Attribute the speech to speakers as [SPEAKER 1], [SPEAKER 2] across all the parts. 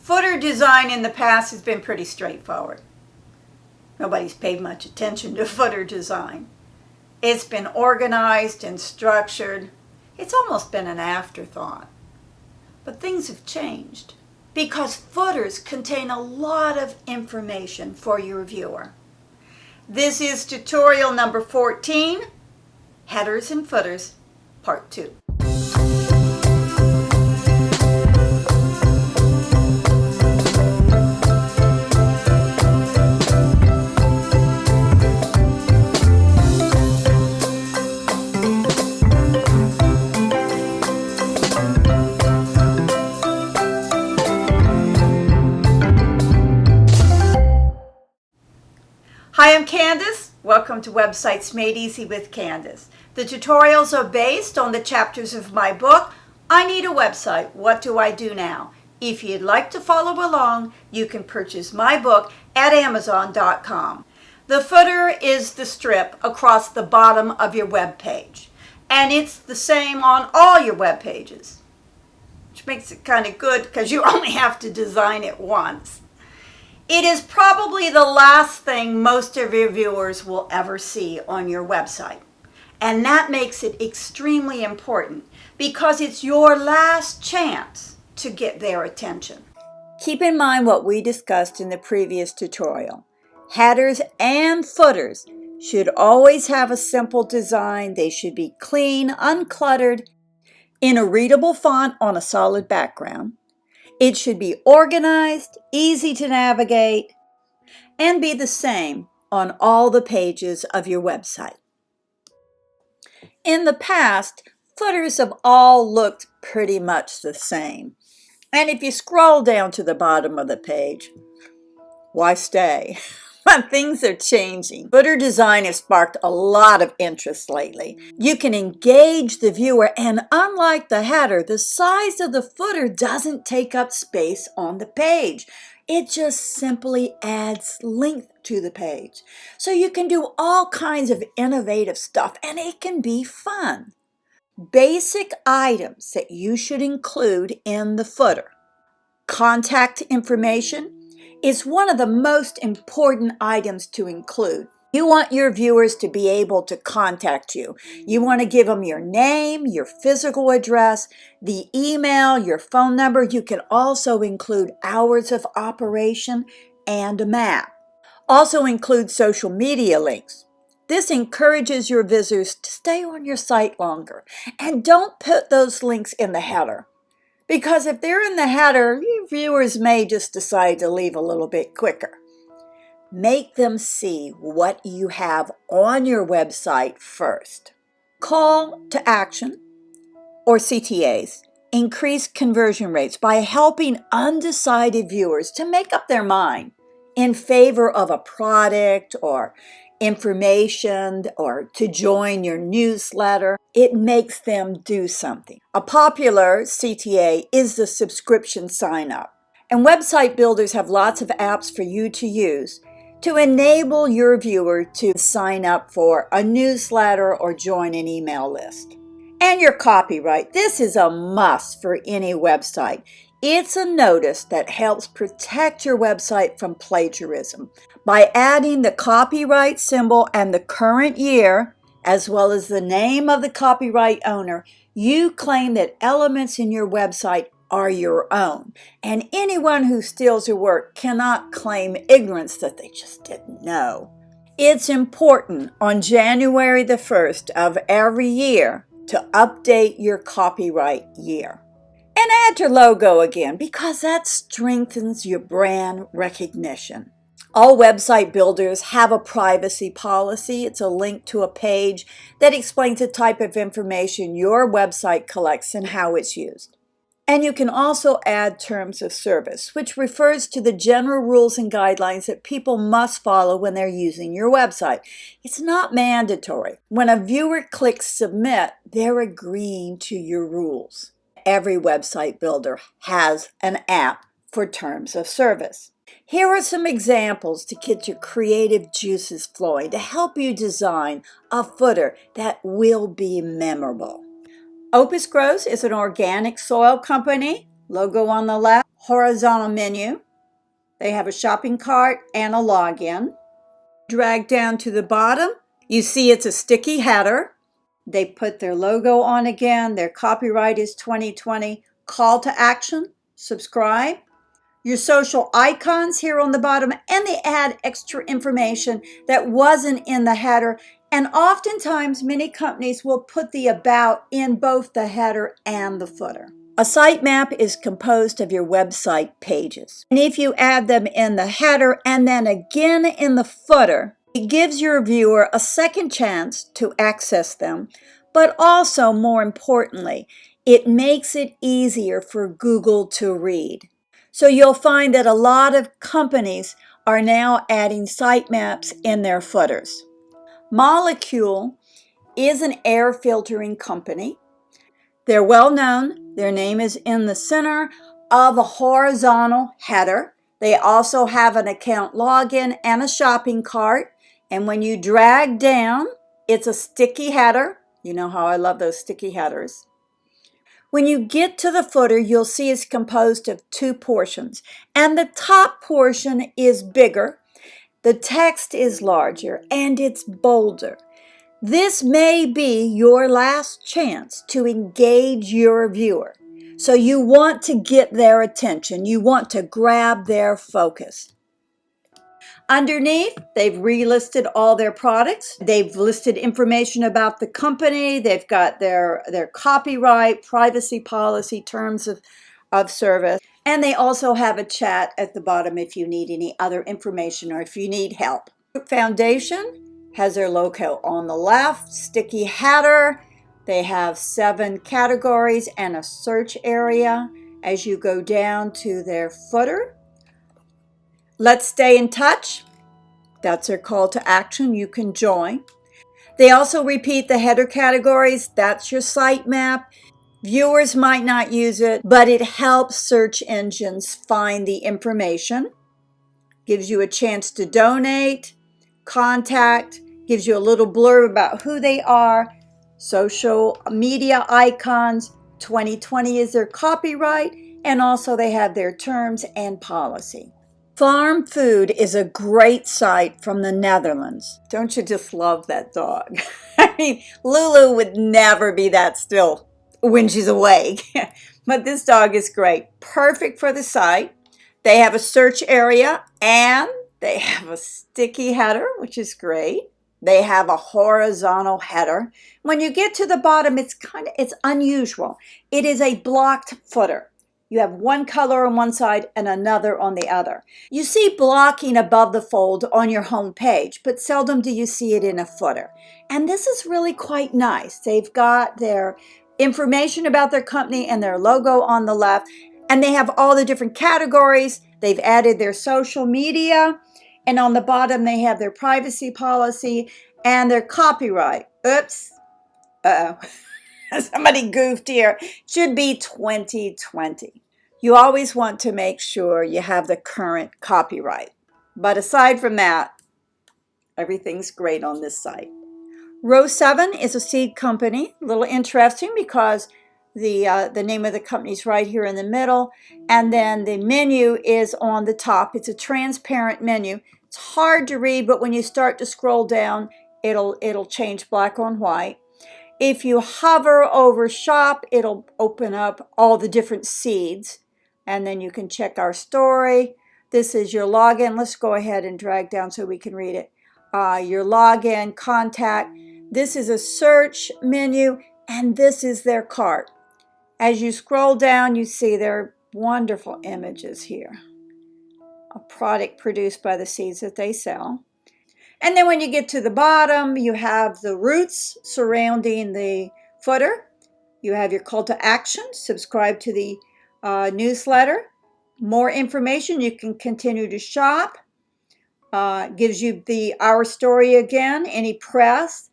[SPEAKER 1] Footer design in the past has been pretty straightforward. Nobody's paid much attention to footer design. It's been organized and structured. It's almost been an afterthought. But things have changed because footers contain a lot of information for your viewer. This is tutorial number 14, Headers and Footers, Part 2. Hi, I'm Candace. Welcome to Websites Made Easy with Candace. The tutorials are based on the chapters of my book, I Need a Website, What Do I Do Now? If you'd like to follow along, you can purchase my book at Amazon.com. The footer is the strip across the bottom of your web page, and it's the same on all your web pages, which makes it kind of good because you only have to design it once. It is probably the last thing most of your viewers will ever see on your website. And that makes it extremely important because it's your last chance to get their attention. Keep in mind what we discussed in the previous tutorial. Headers and footers should always have a simple design. They should be clean, uncluttered, in a readable font on a solid background. It should be organized, easy to navigate, and be the same on all the pages of your website. In the past, footers have all looked pretty much the same. And if you scroll down to the bottom of the page, why stay? Things are changing. Footer design has sparked a lot of interest lately. You can engage the viewer, and unlike the header, the size of the footer doesn't take up space on the page. It just simply adds length to the page. So you can do all kinds of innovative stuff, and it can be fun. Basic items that you should include in the footer. Contact information is one of the most important items to include. You want your viewers to be able to contact you. You want to give them your name, your physical address, the email, your phone number. You can also include hours of operation and a map. Also include social media links. This encourages your visitors to stay on your site longer. And don't put those links in the header. Because if they're in the header, your viewers may just decide to leave a little bit quicker. Make them see what you have on your website first. Call to action, or CTAs, increase conversion rates by helping undecided viewers to make up their mind in favor of a product or information or to join your newsletter. It makes them do something. A popular CTA is the subscription sign-up. And website builders have lots of apps for you to use to enable your viewer to sign up for a newsletter or join an email list. And your copyright. This is a must for any website. It's a notice that helps protect your website from plagiarism. By adding the copyright symbol and the current year, as well as the name of the copyright owner, you claim that elements in your website are your own. And anyone who steals your work cannot claim ignorance that they just didn't know. It's important on January the 1st of every year to update your copyright year. And add your logo again because that strengthens your brand recognition. All website builders have a privacy policy. It's a link to a page that explains the type of information your website collects and how it's used. And you can also add terms of service, which refers to the general rules and guidelines that people must follow when they're using your website. It's not mandatory. When a viewer clicks submit, they're agreeing to your rules. Every website builder has an app for terms of service. Here are some examples to get your creative juices flowing to help you design a footer that will be memorable. Opus Grows is an organic soil company, logo on the left. horizontal menu. They have a shopping cart and a login. Drag down to the bottom. You see it's a sticky header. They put their logo on again. Their copyright is 2020. Call to action, subscribe. Your social icons here on the bottom, and they add extra information that wasn't in the header. And oftentimes, many companies will put the about in both the header and the footer. A sitemap is composed of your website pages. And if you add them in the header and then again in the footer, it gives your viewer a second chance to access them, but also, more importantly, it makes it easier for Google to read. So you'll find that a lot of companies are now adding sitemaps in their footers. Molecule is an air filtering company. They're well known. Their name is in the center of a horizontal header. They also have an account login and a shopping cart. And when you drag down, it's a sticky header. You know how I love those sticky headers. When you get to the footer, you'll see it's composed of two portions. And the top portion is bigger. The text is larger and it's bolder. This may be your last chance to engage your viewer. So you want to get their attention. You want to grab their focus. Underneath, they've relisted all their products. They've listed information about the company. They've got their copyright, privacy policy, terms of service. And they also have a chat at the bottom if you need any other information or if you need help. Foundation has their logo on the left, sticky header. They have 7 categories and a search area. As you go down to their footer, let's stay in touch. That's their call to action. You can join. They also repeat the header categories. That's your sitemap. Viewers might not use it, but it helps search engines find the information. Gives you a chance to donate, contact, gives you a little blurb about who they are, social media icons. 2020 is their copyright, and also they have their terms and policy. Farm Food is a great site from the Netherlands. Don't you just love that dog? I mean, Lulu would never be that still when she's awake. But this dog is great. Perfect for the site. They have a search area and they have a sticky header, which is great. They have a horizontal header. When you get to the bottom, it's unusual. It is a blocked footer. You have one color on one side and another on the other. You see blocking above the fold on your home page, but seldom do you see it in a footer. And this is really quite nice. They've got their information about their company and their logo on the left, and they have all the different categories. They've added their social media, and on the bottom they have their privacy policy and their copyright. Oops. Uh-oh. Somebody goofed here. Should be 2020. You always want to make sure you have the current copyright. But aside from that, everything's great on this site. Row 7 is a seed company. A little interesting because the name of the company is right here in the middle. And then the menu is on the top. It's a transparent menu. It's hard to read, but when you start to scroll down, it'll change black on white. If you hover over shop, it'll open up all the different seeds. And then you can check our story. This is your login. Let's go ahead and drag down so we can read it. Your login, contact. This is a search menu, and this is their cart. As you scroll down, you see their wonderful images here. A product produced by the seeds that they sell. And then when you get to the bottom, you have the roots surrounding the footer. You have your call to action, subscribe to the newsletter. More information, you can continue to shop. Gives you our story again, any press.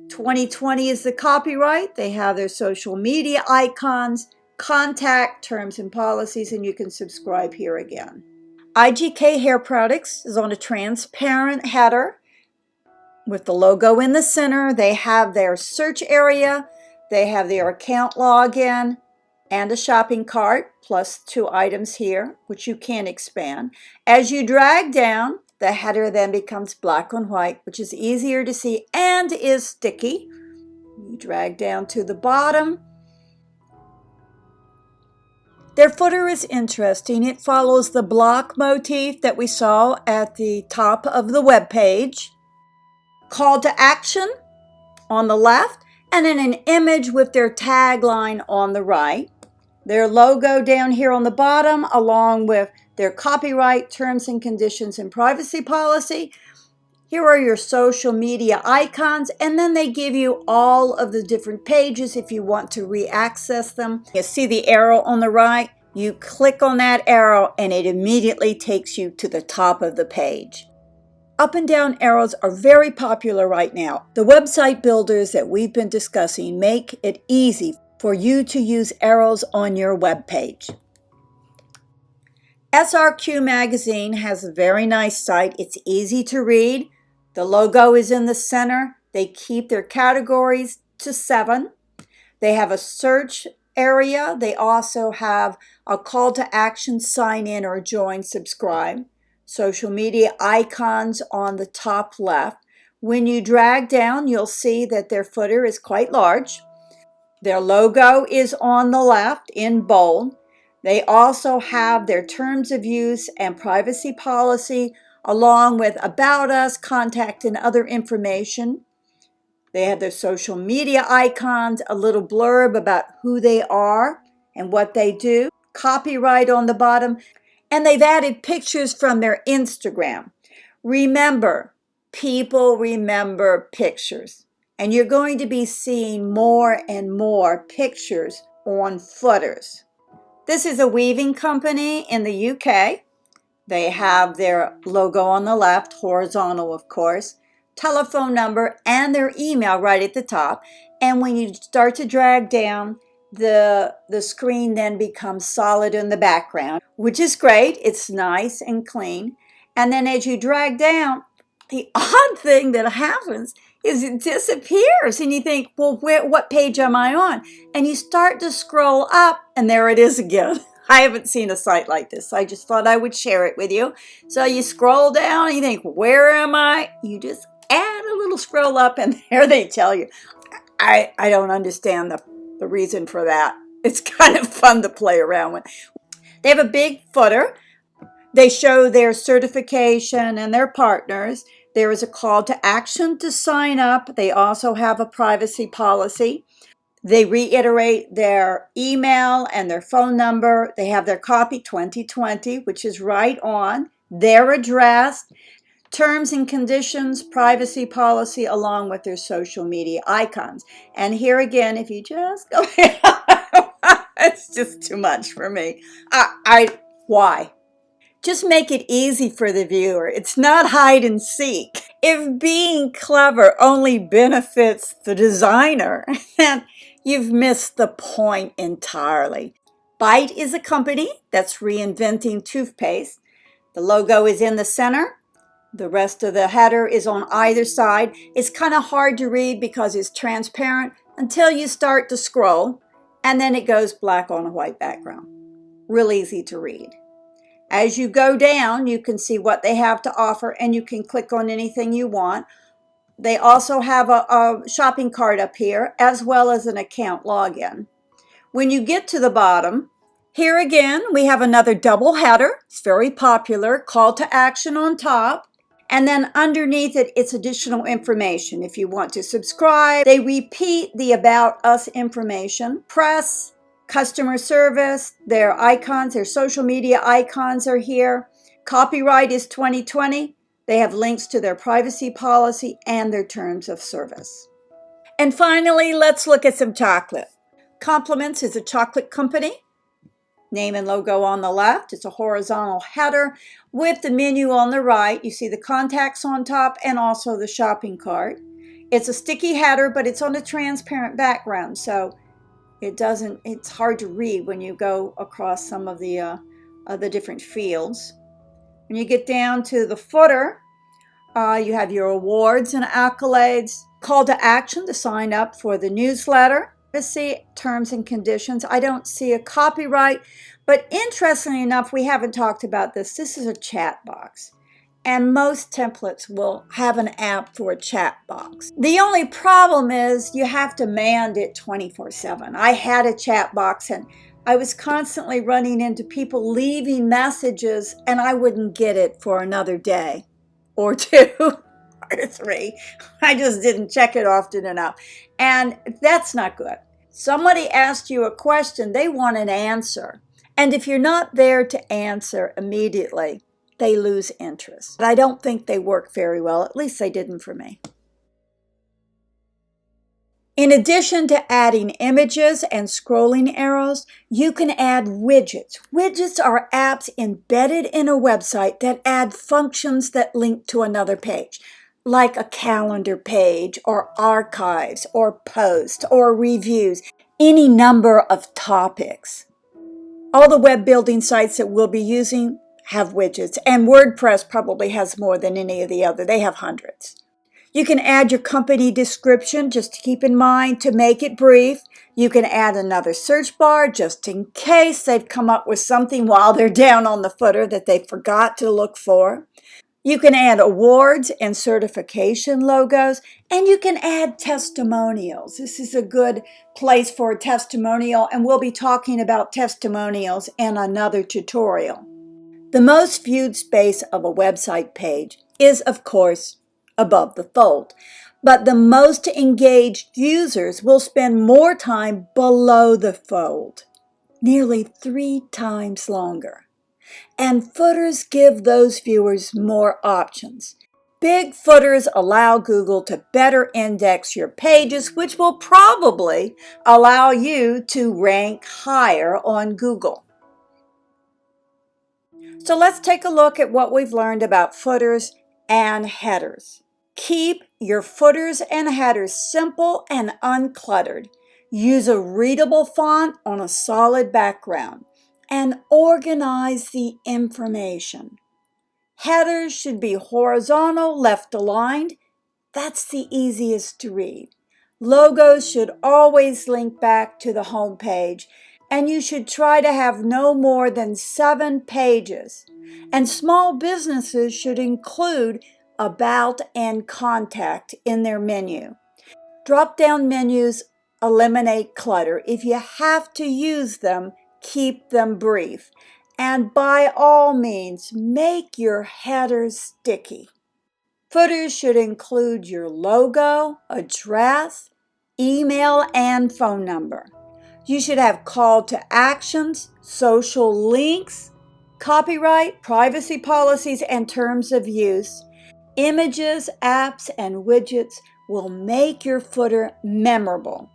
[SPEAKER 1] 2020 is the copyright. They have their social media icons, contact, terms and policies, and you can subscribe here again. IGK Hair Products is on a transparent header with the logo in the center. They have their search area. They have their account login. and a shopping cart plus 2 items here, which you can expand. As you drag down, the header then becomes black on white, which is easier to see and is sticky. You drag down to the bottom. Their footer is interesting. It follows the block motif that we saw at the top of the web page. Call to action on the left, and then an image with their tagline on the right. Their logo down here on the bottom, along with their copyright, terms and conditions, and privacy policy. Here are your social media icons, and then they give you all of the different pages if you want to re-access them. You see the arrow on the right? You click on that arrow and it immediately takes you to the top of the page. Up and down arrows are very popular right now. The website builders that we've been discussing make it easy for you to use arrows on your web page. SRQ Magazine has a very nice site. It's easy to read. The logo is in the center. They keep their categories to 7. They have a search area. They also have a call to action, sign in or join, subscribe. Social media icons on the top left. When you drag down, you'll see that their footer is quite large. Their logo is on the left in bold. They also have their terms of use and privacy policy, along with about us, contact, and other information. They have their social media icons, a little blurb about who they are and what they do, copyright on the bottom, and they've added pictures from their Instagram. Remember, people remember pictures, and you're going to be seeing more and more pictures on footers. This is a weaving company in the UK. They have their logo on the left, horizontal of course, telephone number, and their email right at the top. And when you start to drag down, the screen then becomes solid in the background, which is great. It's nice and clean. And then as you drag down, the odd thing that happens is it disappears. And you think, well, what page am I on? And you start to scroll up, and there it is again. I haven't seen a site like this. I just thought I would share it with you. So you scroll down, and you think, where am I? You just add a little scroll up, and there they tell you. I don't understand the reason for that. It's kind of fun to play around with. They have a big footer. They show their certification and their partners. There is a call to action to sign up. They also have a privacy policy. They reiterate their email and their phone number. They have their copy 2020, which is right on, their address, terms and conditions, privacy policy, along with their social media icons. And here again, if you just go, it's just too much for me. Why? Just make it easy for the viewer. It's not hide and seek. If being clever only benefits the designer, then you've missed the point entirely. Bite is a company that's reinventing toothpaste. The logo is in the center. The rest of the header is on either side. It's kind of hard to read because it's transparent until you start to scroll, and then it goes black on a white background. Real easy to read. As you go down, you can see what they have to offer, and you can click on anything you want. They also have a shopping cart up here, as well as an account login. When you get to the bottom, here again, we have another double header. It's very popular. Call to action on top. And then underneath it, it's additional information. If you want to subscribe, they repeat the About Us information. Press, customer service, their icons, their social media icons are here. Copyright is 2020. They have links to their privacy policy and their terms of service. And finally, let's look at some chocolate. Compliments is a chocolate company. Name and logo on the left. It's a horizontal header with the menu on the right. You see the contacts on top and also the shopping cart. It's a sticky header, but it's on a transparent background, so it's hard to read when you go across some of the different fields. When you get down to the footer, you have your awards and accolades, call to action to sign up for the newsletter. privacy terms and conditions. I don't see a copyright, but interestingly enough, we haven't talked about this. This is a chat box, and most templates will have an app for a chat box. The only problem is you have to man it 24/7. I had a chat box, and I was constantly running into people leaving messages, and I wouldn't get it for another day or two or three. I just didn't check it often enough. And that's not good. Somebody asked you a question, they want an answer. And if you're not there to answer immediately, they lose interest. But I don't think they work very well. At least they didn't for me. In addition to adding images and scrolling arrows, you can add widgets. Widgets are apps embedded in a website that add functions that link to another page, like a calendar page or archives or posts or reviews, any number of topics. All the web building sites that we'll be using have widgets, and WordPress probably has more than any of the other. They have hundreds. You can add your company description, just to keep in mind to make it brief. You can add another search bar just in case they've come up with something while they're down on the footer that they forgot to look for. You can add awards and certification logos, and you can add testimonials. This is a good place for a testimonial, and we'll be talking about testimonials in another tutorial. The most viewed space of a website page is, of course, above the fold, but the most engaged users will spend more time below the fold, nearly 3 times longer. And footers give those viewers more options. Big footers allow Google to better index your pages, which will probably allow you to rank higher on Google. So let's take a look at what we've learned about footers and headers. Keep your footers and headers simple and uncluttered. Use a readable font on a solid background and organize the information. Headers should be horizontal, left aligned. That's the easiest to read. Logos should always link back to the home page, and you should try to have no more than 7 pages. And small businesses should include about and contact in their menu. Drop-down menus eliminate clutter. If you have to use them, keep them brief. And by all means, make your headers sticky. Footers should include your logo, address, email, and phone number. You should have call to actions, social links, copyright, privacy policies, and terms of use. Images, apps, and widgets will make your footer memorable,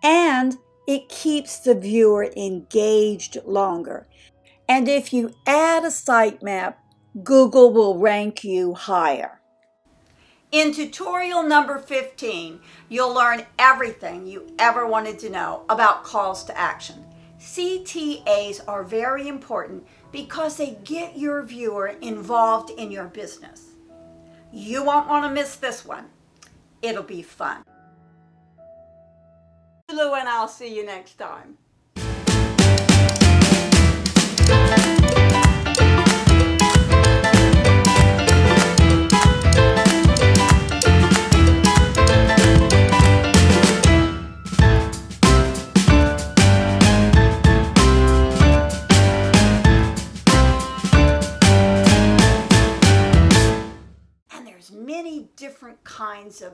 [SPEAKER 1] and it keeps the viewer engaged longer. And if you add a sitemap, Google will rank you higher. In tutorial number 15, you'll learn everything you ever wanted to know about calls to action. CTAs are very important because they get your viewer involved in your business. You won't want to miss this one. It'll be fun. And I'll see you next time. Many different kinds of